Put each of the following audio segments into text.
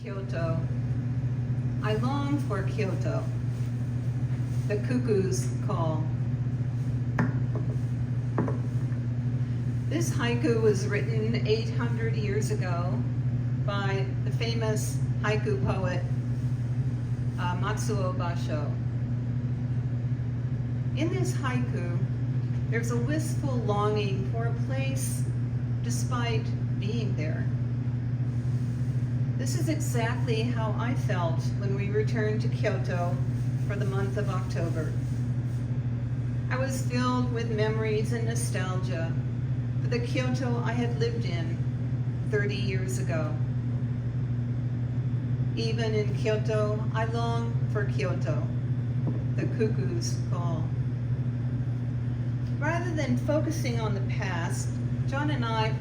Kyoto. I long for Kyoto. The cuckoo's call. This haiku was written 800 years ago by the famous haiku poet Matsuo Basho. In this haiku, there's a wistful longing for a place despite being there. This is exactly how I felt when we returned to Kyoto for the month of October. I was filled with memories and nostalgia for the Kyoto I had lived in 30 years ago. Even in Kyoto, I long for Kyoto, the cuckoo's call. Rather than focusing on the past, John and I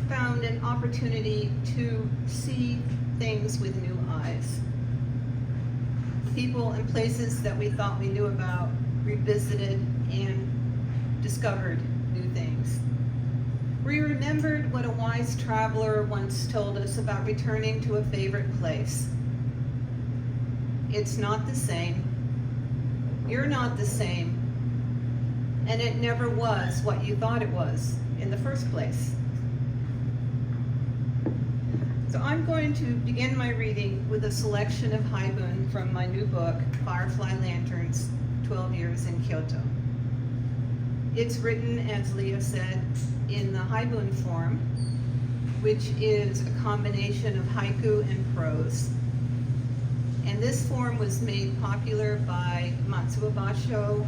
found an opportunity to see things with new eyes. People and places that we thought we knew about, revisited and discovered new things. We remembered what a wise traveler once told us about returning to a favorite place. It's not the same. You're not the same. And it never was what you thought it was in the first place. So I'm going to begin my reading with a selection of haibun from my new book, Firefly Lanterns, 12 Years in Kyoto. It's written, as Leah said, in the haibun form, which is a combination of haiku and prose. And this form was made popular by Matsuo Basho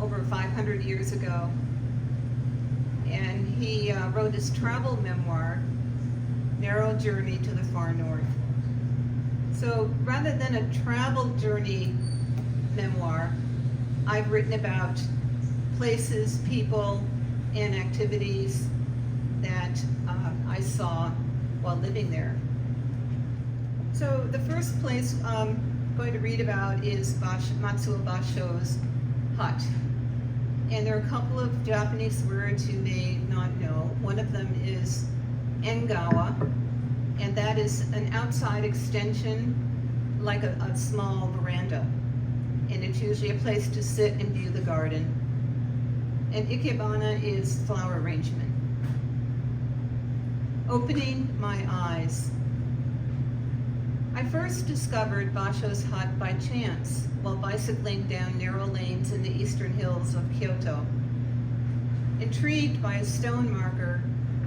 over 500 years ago. And he wrote his travel memoir, Narrow Journey to the Far North. So rather than a travel journey memoir, I've written about places, people, and activities that I saw while living there. So the first place I'm going to read about is Matsuo Basho's hut. And there are a couple of Japanese words you may not know. One of them is engawa, and that is an outside extension like a small veranda. And it's usually a place to sit and view the garden. And ikebana is flower arrangement. Opening my eyes. I first discovered Basho's hut by chance while bicycling down narrow lanes in the eastern hills of Kyoto. Intrigued by a stone marker,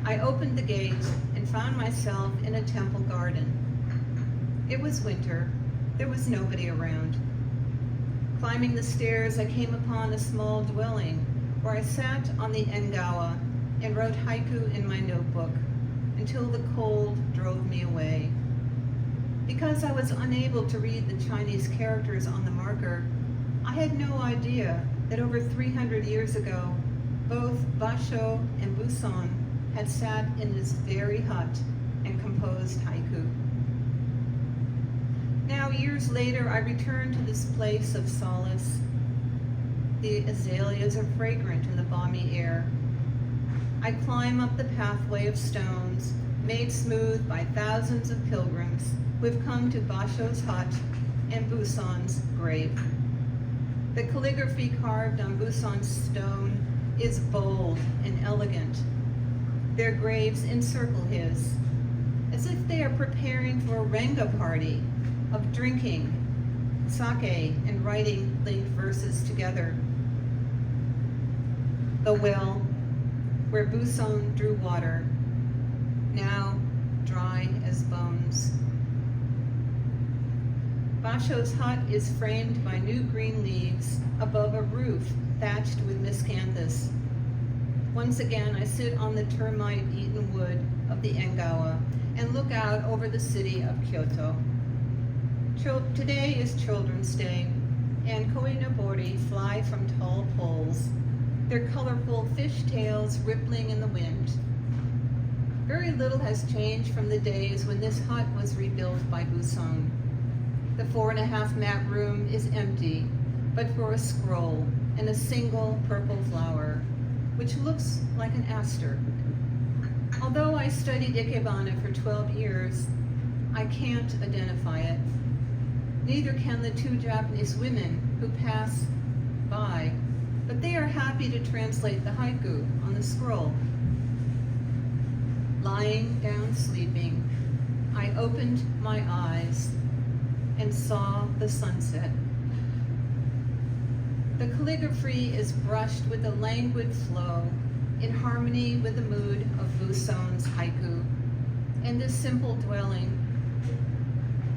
I opened the gate and found myself in a temple garden. It was winter. There was nobody around. Climbing the stairs, I came upon a small dwelling where I sat on the engawa and wrote haiku in my notebook until the cold drove me away. Because I was unable to read the Chinese characters on the marker, I had no idea that over 300 years ago, both Basho and Busan had sat in this very hut and composed haiku. Now, years later, I returned to this place of solace. The azaleas are fragrant in the balmy air. I climb up the pathway of stones, made smooth by thousands of pilgrims who have come to Basho's hut and Busan's grave. The calligraphy carved on Busan's stone is bold and elegant. Their graves encircle his, as if they are preparing for a renga party of drinking, sake, and writing linked verses together. The well where Busan drew water, now dry as bones. Basho's hut is framed by new green leaves above a roof thatched with miscanthus. Once again, I sit on the termite-eaten wood of the engawa and look out over the city of Kyoto. Today is Children's Day, and koinobori fly from tall poles, their colorful fishtails rippling in the wind. Very little has changed from the days when this hut was rebuilt by Busan. The 4.5 mat room is empty, but for a scroll and a single purple flower, which looks like an aster. Although I studied Ikebana for 12 years, I can't identify it. Neither can the two Japanese women who pass by, but they are happy to translate the haiku on the scroll. Lying down sleeping, I opened my eyes and saw the sunset. The calligraphy is brushed with a languid flow in harmony with the mood of Buson's haiku and this simple dwelling.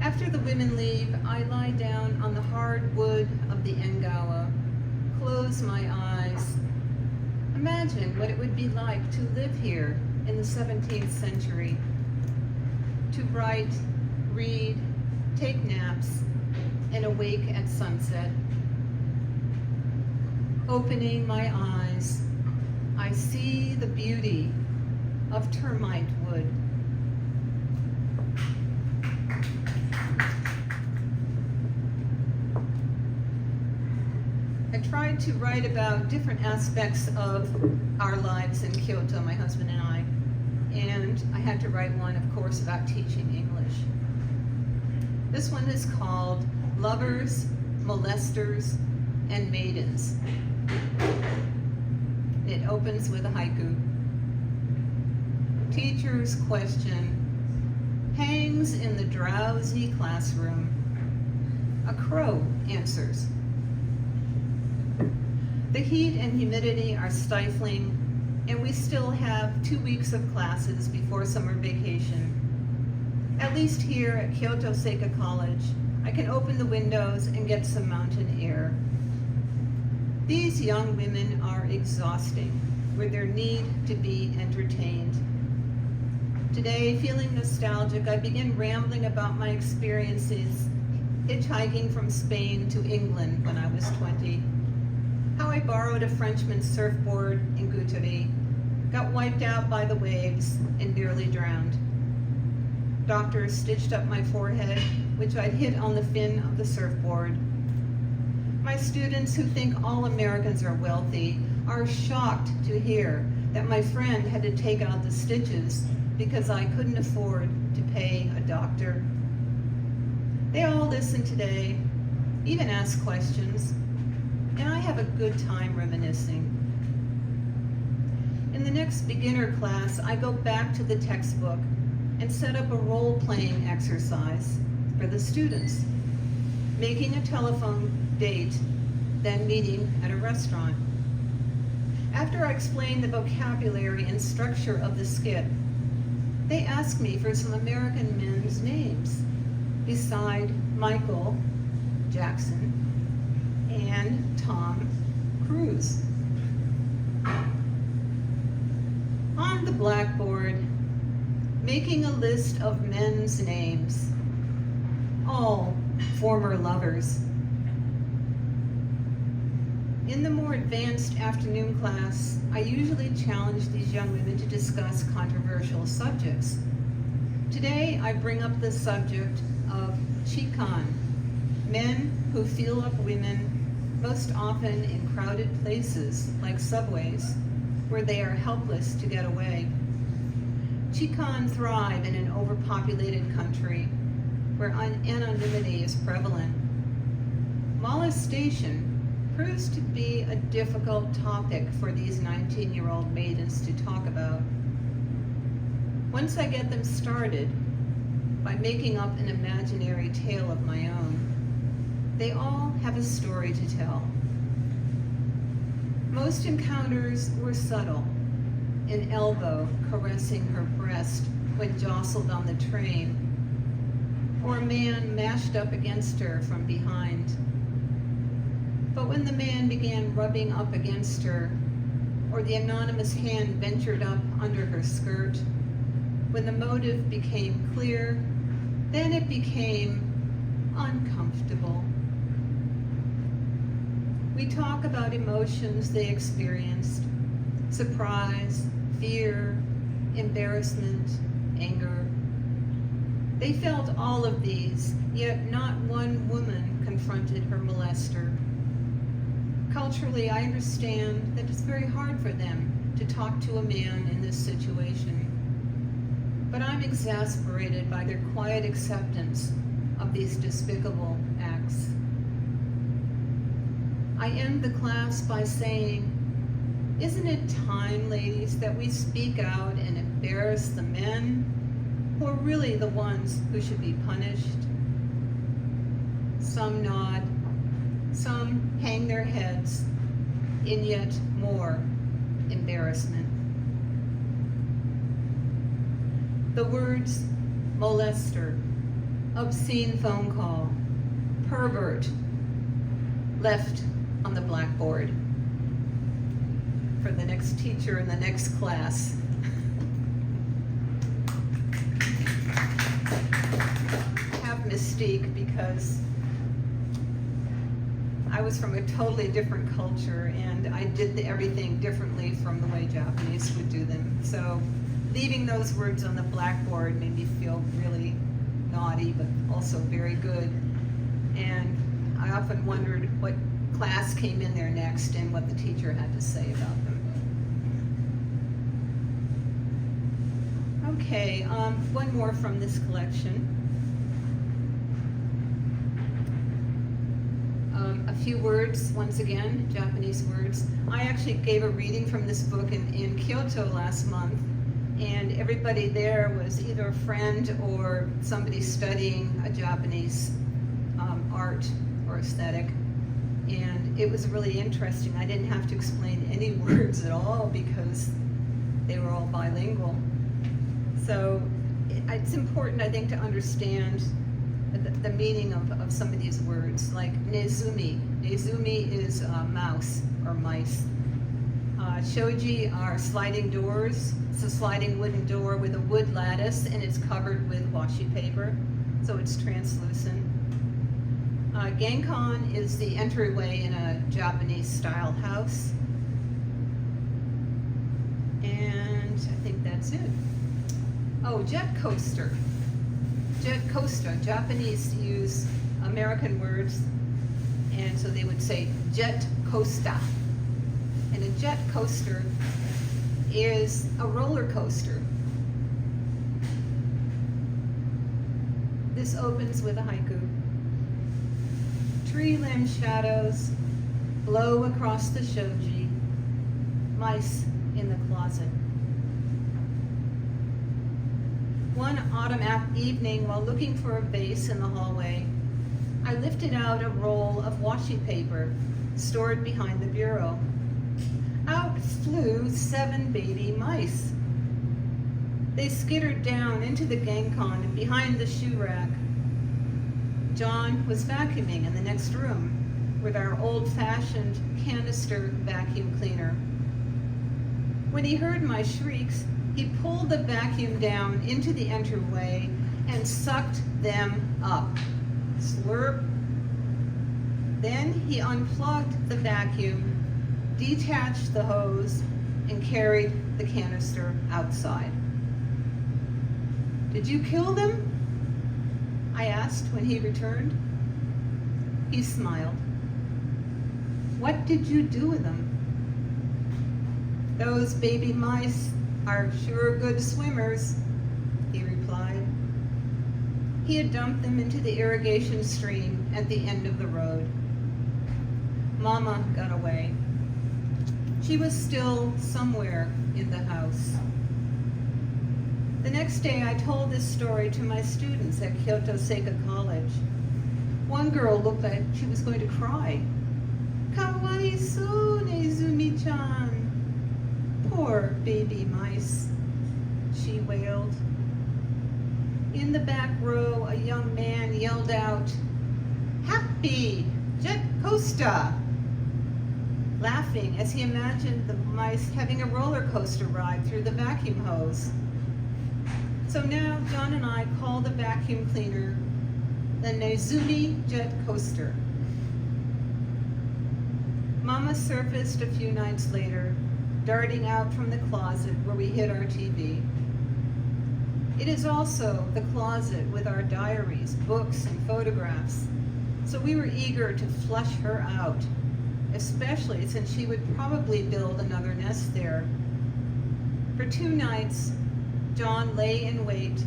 After the women leave, I lie down on the hard wood of the engawa, close my eyes. Imagine what it would be like to live here in the 17th century, to write, read, take naps, and awake at sunset. Opening my eyes, I see the beauty of termite wood. I tried to write about different aspects of our lives in Kyoto, my husband and I had to write one, of course, about teaching English. This one is called Lovers, Molesters, and Maidens. It opens with a haiku. Teacher's question hangs in the drowsy classroom. A crow answers. The heat and humidity are stifling, and we still have 2 weeks of classes before summer vacation. At least here at Kyoto Seika College, I can open the windows and get some mountain air. These young women are exhausting with their need to be entertained. Today, feeling nostalgic, I begin rambling about my experiences hitchhiking from Spain to England when I was 20. How I borrowed a Frenchman's surfboard in Guthrie, got wiped out by the waves, and nearly drowned. Doctors stitched up my forehead, which I'd hit on the fin of the surfboard. My students, who think all Americans are wealthy, are shocked to hear that my friend had to take out the stitches because I couldn't afford to pay a doctor. They all listen today, even ask questions, and I have a good time reminiscing. In the next beginner class, I go back to the textbook and set up a role-playing exercise for the students, making a telephone date, then meeting at a restaurant. After I explain the vocabulary and structure of the skit, they ask me for some American men's names beside Michael Jackson and Tom Cruise. On the blackboard, making a list of men's names, all former lovers. In the more advanced afternoon class, I usually challenge these young women to discuss controversial subjects. Today, I bring up the subject of chikan, men who feel up women, most often in crowded places like subways, where they are helpless to get away. Chikan thrive in an overpopulated country where anonymity is prevalent. Molestation proves to be a difficult topic for these 19-year-old maidens to talk about. Once I get them started by making up an imaginary tale of my own, they all have a story to tell. Most encounters were subtle, an elbow caressing her breast when jostled on the train, or a man mashed up against her from behind. But when the man began rubbing up against her, or the anonymous hand ventured up under her skirt, when the motive became clear, then it became uncomfortable. We talk about emotions they experienced: surprise, fear, embarrassment, anger. They felt all of these, yet not one woman confronted her molester. Culturally, I understand that it's very hard for them to talk to a man in this situation. but I'm exasperated by their quiet acceptance of these despicable acts. I end the class by saying, isn't it time, ladies, that we speak out and embarrass the men who are really the ones who should be punished? Some nod, some hang their heads in yet more embarrassment. The words molester, obscene phone call, pervert, left on the blackboard for the next teacher in the next class. Have mystique because I was from a totally different culture and I did everything differently from the way Japanese would do them. So leaving those words on the blackboard made me feel really naughty, but also very good. And I often wondered what class came in there next and what the teacher had to say about them. Okay, one more from this collection. A few words, once again, Japanese words. I actually gave a reading from this book in Kyoto last month, and everybody there was either a friend or somebody studying a Japanese art or aesthetic. And it was really interesting. I didn't have to explain any words at all because they were all bilingual. So it's important, I think, to understand the meaning of some of these words, like nezumi. Nezumi is mouse or mice. Shoji are sliding doors. It's a sliding wooden door with a wood lattice, and it's covered with washi paper, so it's translucent. Genkan is the entryway in a Japanese-style house. And I think that's it. Oh, jet coaster. Jet coaster. Japanese use American words, and so they would say jet coaster. And a jet coaster is a roller coaster. This opens with a haiku. Tree limb shadows blow across the shoji, mice in the closet. One autumn evening, while looking for a vase in the hallway, I lifted out a roll of washi paper stored behind the bureau. Out flew 7 baby mice. They skittered down into the genkan and behind the shoe rack. John was vacuuming in the next room with our old-fashioned canister vacuum cleaner. When he heard my shrieks, he pulled the vacuum down into the entryway and sucked them up. Slurp. Then he unplugged the vacuum, detached the hose, and carried the canister outside. Did you kill them? I asked when he returned. He smiled. What did you do with them? Those baby mice are sure good swimmers, he replied. He had dumped them into the irrigation stream at the end of the road. Mama got away. She was still somewhere in the house. The next day, I told this story to my students at Kyoto Seika College. One girl looked like she was going to cry. Kawaiisu, Nezumi-chan. Poor baby mice, she wailed. In the back row, a young man yelled out, "Happy jet coaster!" laughing as he imagined the mice having a roller coaster ride through the vacuum hose. So now John and I call the vacuum cleaner the Nezumi jet coaster. Mama surfaced a few nights later, darting out from the closet where we hid our TV. It is also the closet with our diaries, books, and photographs, so we were eager to flush her out, especially since she would probably build another nest there. For 2 nights, John lay in wait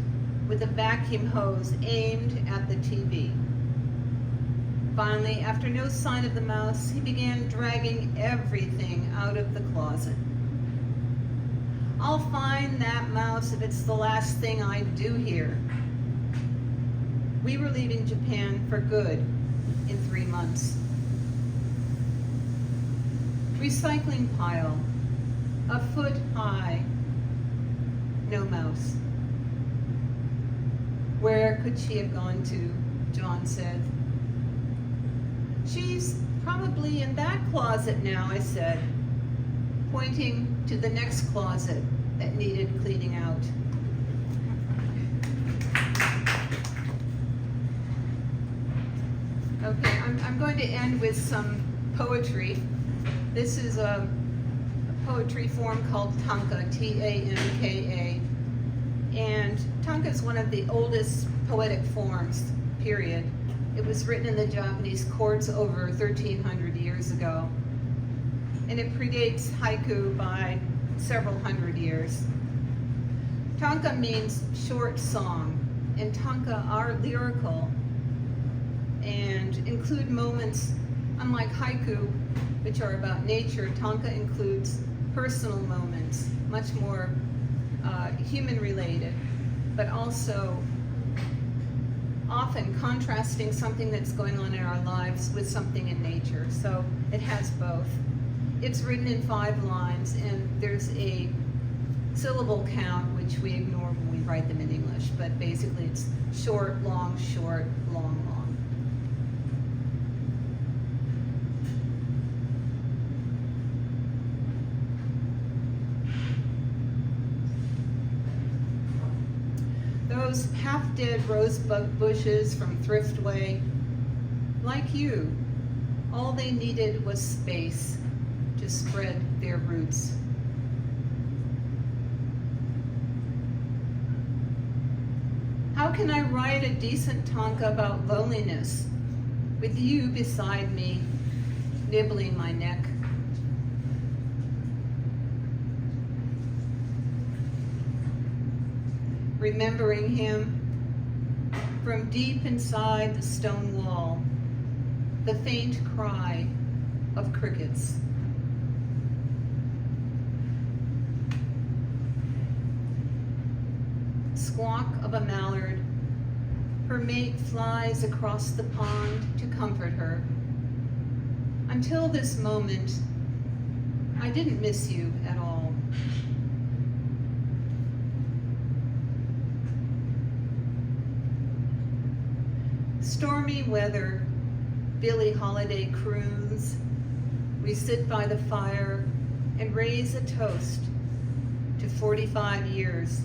with a vacuum hose aimed at the TV. Finally, after no sign of the mouse, he began dragging everything out of the closet. I'll find that mouse if it's the last thing I do here. We were leaving Japan for good in 3 months. Recycling pile, a foot high, no mouse. Where could she have gone to? John said. She's probably in that closet now, I said, pointing to the next closet that needed cleaning out. Okay, I'm going to end with some poetry. This is a poetry form called Tanka, T-A-N-K-A. And Tanka is one of the oldest poetic forms, period. It was written in the Japanese courts over 1,300 years ago. And it predates haiku by several hundred years. Tanka means short song, and tanka are lyrical and include moments, unlike haiku, which are about nature. Tanka includes personal moments, much more human-related, but also often contrasting something that's going on in our lives with something in nature. So it has both. It's written in 5 lines, and there's a syllable count, which we ignore when we write them in English, but basically it's short, long, long. Those half-dead rosebud bushes from Thriftway, like you, all they needed was space to spread their roots. How can I write a decent tanka about loneliness with you beside me, nibbling my neck? Remembering him from deep inside the stone wall, the faint cry of crickets. Squawk of a mallard, her mate flies across the pond to comfort her. Until this moment, I didn't miss you at all. Stormy weather, Billie Holiday croons. We sit by the fire and raise a toast to 45 years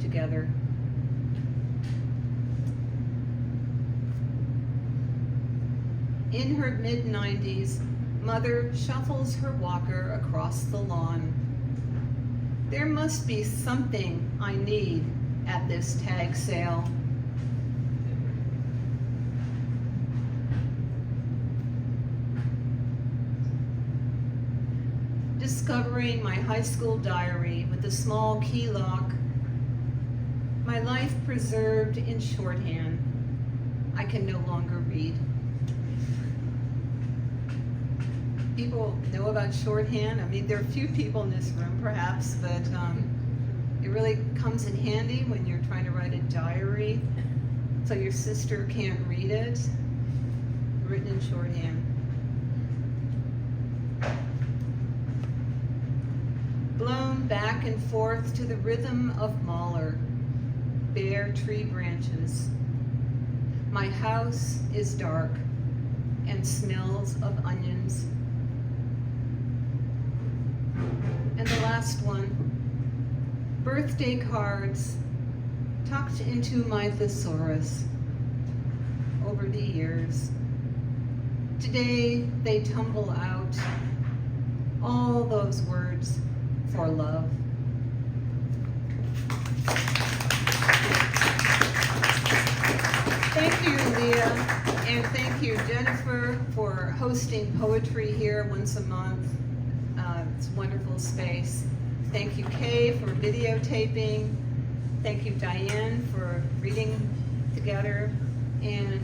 together. In her mid-90s, Mother shuffles her walker across the lawn. There must be something I need at this tag sale. Discovering my high school diary with a small key lock, my life preserved in shorthand. I can no longer read. People know about shorthand. I mean, there are a few people in this room perhaps, but it really comes in handy when you're trying to write a diary so your sister can't read it, written in shorthand. Blown back and forth to the rhythm of Mahler, bare tree branches. My house is dark and smells of onions. And the last one, birthday cards tucked into my thesaurus over the years. Today they tumble out, all those words for love. Thank you, Leah, and thank you, Jennifer, for hosting poetry here once a month. It's a wonderful space. Thank you, Kay, for videotaping. Thank you, Diane, for reading together. And